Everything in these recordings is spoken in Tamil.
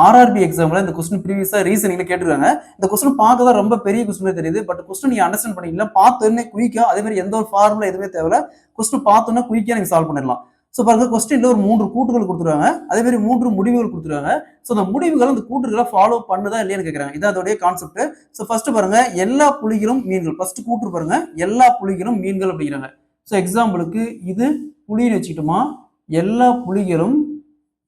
ஆர்ஆர்பி எக்ஸாம்ல இந்த கொஸ்டின் ப்ரீவியஸா ரீசனிங்ல கேட்டிருக்காங்க. இந்த கொஸ்டின் பார்க்க தான் ரொம்ப பெரிய கொஸ்டின் தெரியுது. பட் கொஸ்டின் நீங்க அண்டர்ஸ்டாண்ட் பண்ணிக்கலாம். பார்த்தோன்னே குயிக்கா அதே மாதிரி எந்த ஒரு ஃபார்முலா எதுவுமே தேவையில்ல. கொஸ்டின் பார்த்தோன்னே குயிக்கா நீங்க சால்வ் பண்ணிடலாம். ஸோ பாருங்க கொஸ்டின்ல ஒரு 3 கூட்டுகள் கொடுத்துருவாங்க. அதே மாதிரி 3 முடிவுகள் கொடுத்துருவாங்க. ஸோ அந்த முடிவுகள் அந்த கூட்டுகளை ஃபாலோ பண்ணுதா இல்லையான்னு கேட்கறாங்க. இதான் அதோடைய கான்செப்ட். ஸோ ஃபர்ஸ்ட் பாருங்க எல்லா புலிகளும் மீன்கள். ஃபர்ஸ்ட் கூட்டு பாருங்க எல்லா புலிகளும் மீன்கள் அப்படிங்கிறாங்க. ஸோ எக்ஸாம்பிளுக்கு இது புலின்னு வச்சுக்கிட்டோமா, எல்லா புலிகளும்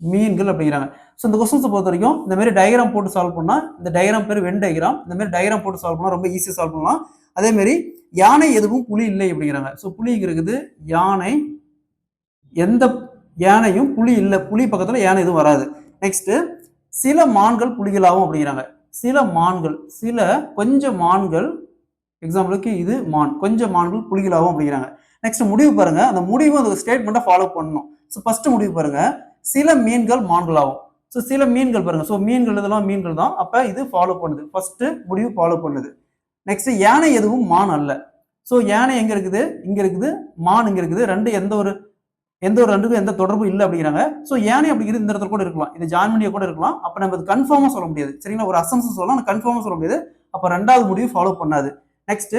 மீன்கள் அப்படிங்கிறாங்க. ஸோ இந்த கொஸ்டின்ஸை பொறுத்த வரைக்கும் இந்த மாதிரி டயக்ராம் போட்டு சால்வ் பண்ணா, இந்த டயக்ராம் பேர் வென் டயக்ராம். இந்த மாதிரி டயக்ராம் போட்டு சால்வ் பண்ணா ரொம்ப ஈஸியாக சால்வ் பண்ணலாம். அதே மாதிரி யானை எதுவும் புலி இல்லை அப்படிங்கிறாங்க. ஸோ புலிங்கிறது யானை, எந்த யானையும் புலி இல்லை, புலி பக்கத்துல யானை எதுவும் வராது. நெக்ஸ்ட் சில மான்கள் புலிகளாகும் அப்படிங்கிறாங்க. சில மான்கள், கொஞ்சம் மான்கள், எக்ஸாம்பிளுக்கு இது மான், கொஞ்சம் மான்கள் புலிகளாகும் அப்படிங்கிறாங்க. நெக்ஸ்ட் முடிவு பாருங்க, அந்த முடிவு அந்த ஸ்டேட்மெண்ட்டை ஃபாலோ பண்ணணும். ஸோ ஃபர்ஸ்ட் முடிவு பாருங்க, சில மீன்கள் மான்களாகும். ஸோ சில மீன்கள் பாருங்க, ஸோ மீன்கள் இதெல்லாம் மீன்கள் தான், அப்ப இது ஃபாலோ பண்ணுது. ஃபர்ஸ்ட் முடிவு ஃபாலோ பண்ணுது. நெக்ஸ்ட் யானை எதுவும் மான் அல்ல. ஸோ யானை எங்க இருக்குது, இங்க இருக்குது, மான் இங்க இருக்குது, ரெண்டு எந்த ஒரு ரெண்டுக்கும் எந்த தொடர்பும் இல்லை அப்படிங்கிறாங்க. ஸோ யானை அப்படிங்கிறது இந்த இடத்துல கூட இருக்கலாம், இது ஜாயின் பண்ணிய கூட இருக்கலாம். அப்ப நம்ம கன்ஃபார்மா சொல்ல முடியாது. சரிங்களா, ஒரு அசம்ஷன் சொல்லலாம், கன்ஃபார்மா சொல்ல முடியாது. அப்ப ரெண்டாவது முடிவு ஃபாலோ பண்ணாது. நெக்ஸ்ட்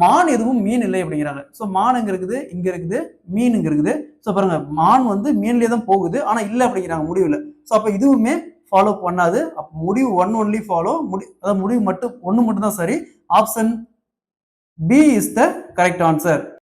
மான் எதுவும் மீன் இல்லை அப்படிங்கிறாங்க. ஸோ மான் இங்க இருக்குது, இங்க இருக்குது, மீன் இங்க இருக்குது. ஸோ பாருங்க மான் வந்து மீன்லயே தான் போகுது, ஆனா இல்லை அப்படிங்கிறாங்க முடிவுல. ஸோ அப்ப இதுவுமே ஃபாலோ பண்ணாது. அப்ப முடிவு ஒன் ஒன்லி ஃபாலோ, அதாவது முடிவு மட்டும் ஒன்னு மட்டும் தான் சரி. Option B is the correct answer.